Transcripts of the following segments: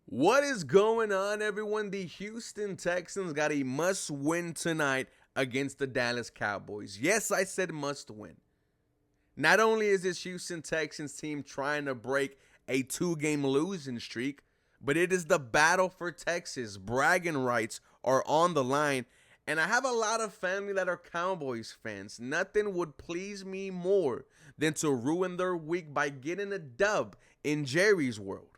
What is going on, everyone? The Houston Texans got a must win tonight against the Dallas Cowboys. Yes, I said must win. Not only is this Houston Texans team trying to break a 2-game losing streak, but it is the battle for Texas. Bragging rights are on the line. And I have a lot of family that are Cowboys fans. Nothing would please me more than to ruin their week by getting a dub in Jerry's world.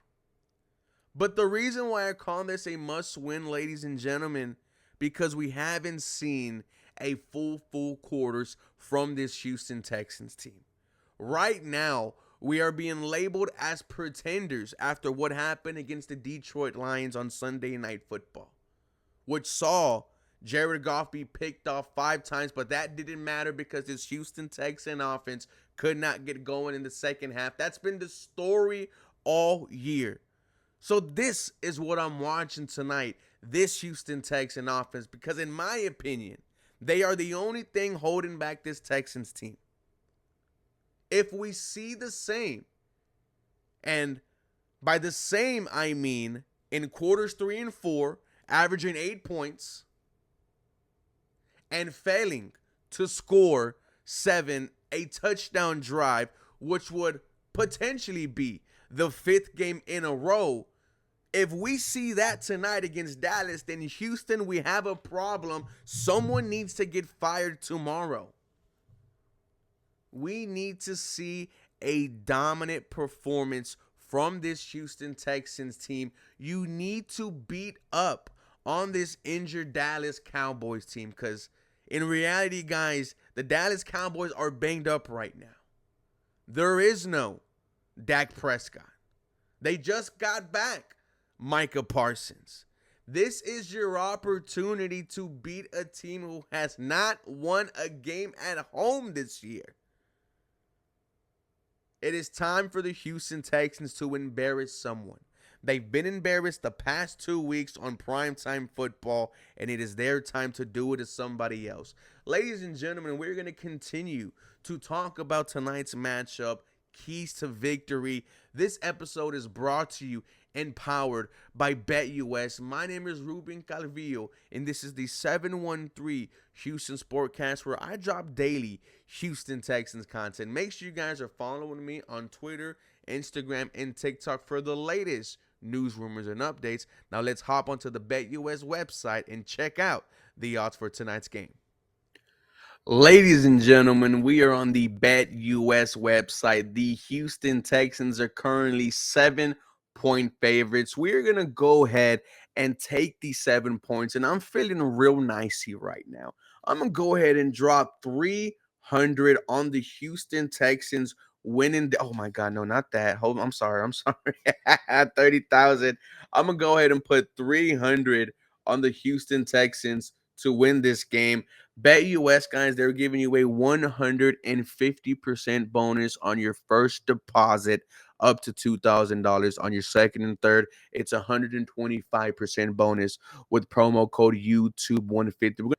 But the reason why I call this a must win, ladies and gentlemen, because we haven't seen a full quarters from this Houston Texans team. Right now, we are being labeled as pretenders after what happened against the Detroit Lions on Sunday Night Football, which saw Jared Goff be picked off 5 times, but that didn't matter because this Houston Texan offense could not get going in the second half. That's been the story all year. So this is what I'm watching tonight, this Houston Texan offense, because in my opinion, they are the only thing holding back this Texans team. If we see the same, and by the same I mean in quarters 3 and 4, averaging 8 points and failing to score 7, a touchdown drive, which would potentially be the 5th game in a row. If we see that tonight against Dallas, then Houston, we have a problem. Someone needs to get fired tomorrow. We need to see a dominant performance from this Houston Texans team. You need to beat up on this injured Dallas Cowboys team because in reality, guys, the Dallas Cowboys are banged up right now. There is no Dak Prescott. They just got back Micah Parsons. This is your opportunity to beat a team who has not won a game at home this year. It is time for the Houston Texans to embarrass someone. They've been embarrassed the past 2 weeks on primetime football, and it is their time to do it to somebody else. Ladies and gentlemen, we're going to continue to talk about tonight's matchup, keys to victory. This episode is brought to you and powered by BetUS. My name is Ruben Calvillo, and this is the 713 Houston Sportcast, where I drop daily Houston Texans content. Make sure you guys are following me on Twitter, Instagram, and TikTok for the latest news, rumors, and updates. Now let's hop onto the BetUS website and check out the odds for tonight's game. Ladies and gentlemen, we are on the BetUS website. The Houston Texans are currently 7-point favorites. We're going to go ahead and take the 7 points, and I'm feeling real nicey right now. I'm going to go ahead and drop 300 on the Houston Texans winning. Oh my God, no, not that. Hold on, I'm sorry. 30,000. I'm going to go ahead and put 300 on the Houston Texans to win this game. BetUS, guys, they're giving you a 150% bonus on your first deposit up to $2,000. On your second and third, it's 125% bonus with promo code YouTube150.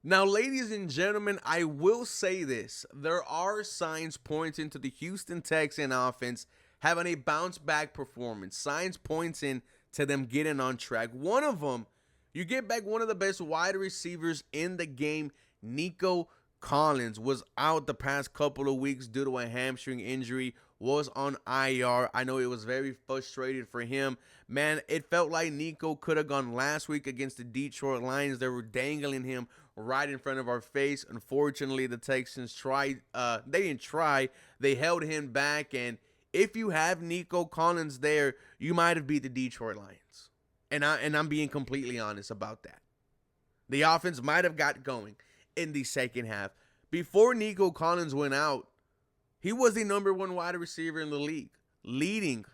Now, ladies and gentlemen, I will say this. There are signs pointing to the Houston Texan offense having a bounce back performance. Signs pointing to them getting on track. One of them, you get back one of the best wide receivers in the game. Nico Collins was out the past couple of weeks due to a hamstring injury, was on IR. I know it was very frustrated for him. Man, it felt like Nico could have gone last week against the Detroit Lions. They were dangling him right in front of our face. Unfortunately, the Texans tried. They didn't try. They held him back. And if you have Nico Collins there, you might have beat the Detroit Lions. And I'm being completely honest about that. The offense might have got going in the second half. Before Nico Collins went out, he was the number 1 wide receiver in the league, leading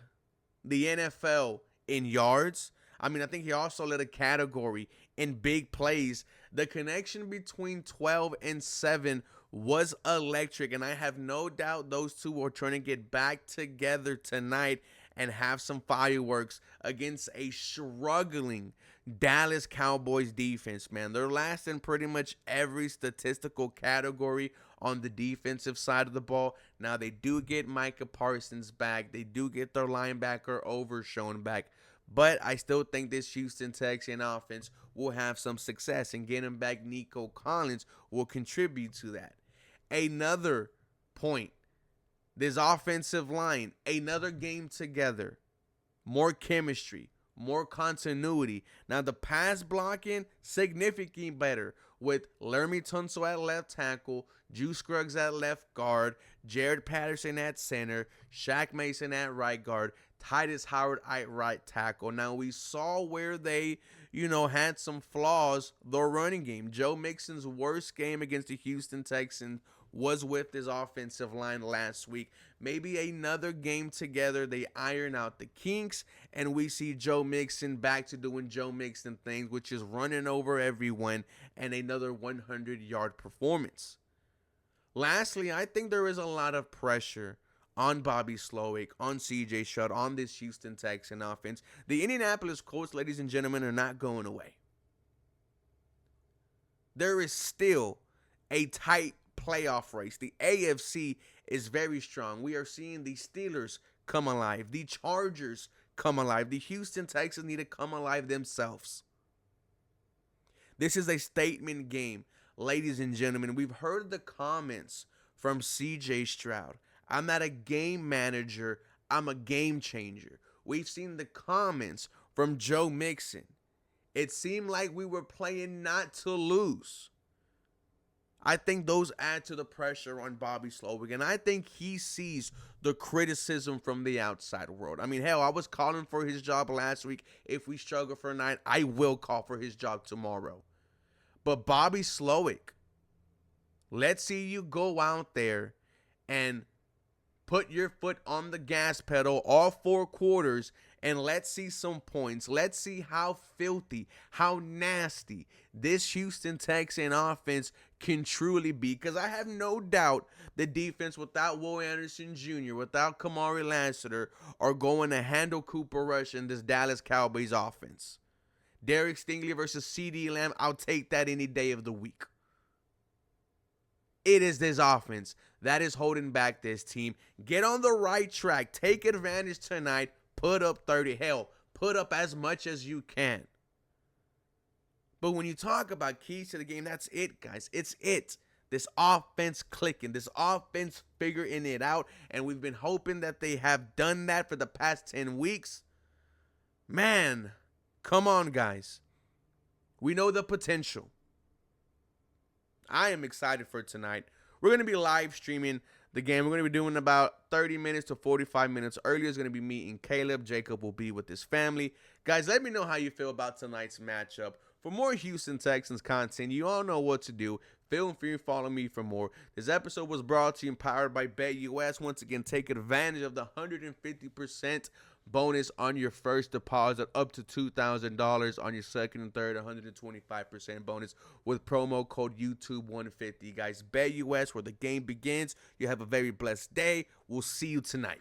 the NFL in yards. I think he also led a category in big plays. The connection between 12 and 7 was electric, and I have no doubt those two are trying to get back together tonight and have some fireworks against a struggling Dallas Cowboys defense, man. They're last in pretty much every statistical category on the defensive side of the ball. Now, they do get Micah Parsons back. They do get their linebacker Overshown back. But I still think this Houston Texan offense will have some success, and getting back Nico Collins will contribute to that. Another point, this offensive line, another game together, more chemistry, more continuity. Now the pass blocking significantly better with Lermy Tunsil at left tackle, Juice Scruggs at left guard, Jared Patterson at center, Shaq Mason at right guard, Titus Howard at right tackle. Now we saw where they, had some flaws the running game. Joe Mixon's worst game against the Houston Texans was with his offensive line last week. Maybe another game together, they iron out the kinks, and we see Joe Mixon back to doing Joe Mixon things, which is running over everyone, and another 100-yard performance. Lastly, I think there is a lot of pressure on Bobby Slowick, on CJ Stroud, on this Houston Texan offense. The Indianapolis Colts, ladies and gentlemen, are not going away. There is still a tight playoff race. The AFC is very strong. We are seeing the Steelers come alive. The Chargers come alive. The Houston Texans need to come alive themselves. This is a statement game, ladies and gentlemen. We've heard the comments from CJ Stroud. I'm not a game manager. I'm a game changer. We've seen the comments from Joe Mixon. It seemed like we were playing not to lose. I think those add to the pressure on Bobby Slowick, and I think he sees the criticism from the outside world. I mean, hell, I was calling for his job last week. If we struggle for a night, I will call for his job tomorrow. But Bobby Slowick, let's see you go out there and put your foot on the gas pedal all 4 quarters, and let's see some points. Let's see how filthy, how nasty this Houston Texan offense can truly be. Because I have no doubt the defense without Will Anderson Jr., without Kamari Lassiter, are going to handle Cooper Rush and this Dallas Cowboys offense. Derek Stingley versus CeeDee Lamb, I'll take that any day of the week. It is this offense that is holding back this team. Get on the right track. Take advantage tonight. Put up 30. Hell, put up as much as you can. But when you talk about keys to the game, that's it, guys. It's it. This offense clicking. This offense figuring it out. And we've been hoping that they have done that for the past 10 weeks. Man, come on, guys. We know the potential. I am excited for tonight. We're going to be live streaming the game. We're going to be doing about 30 minutes to 45 minutes. Earlier is going to be me and Caleb. Jacob will be with his family. Guys, let me know how you feel about tonight's matchup. For more Houston Texans content, you all know what to do. Feel free to follow me for more. This episode was brought to you and powered by BetUS. Once again, take advantage of the 150% bonus on your first deposit, up to $2,000 on your second and third, 125% bonus with promo code YouTube150. Guys, BetUS, where the game begins. You have a very blessed day. We'll see you tonight.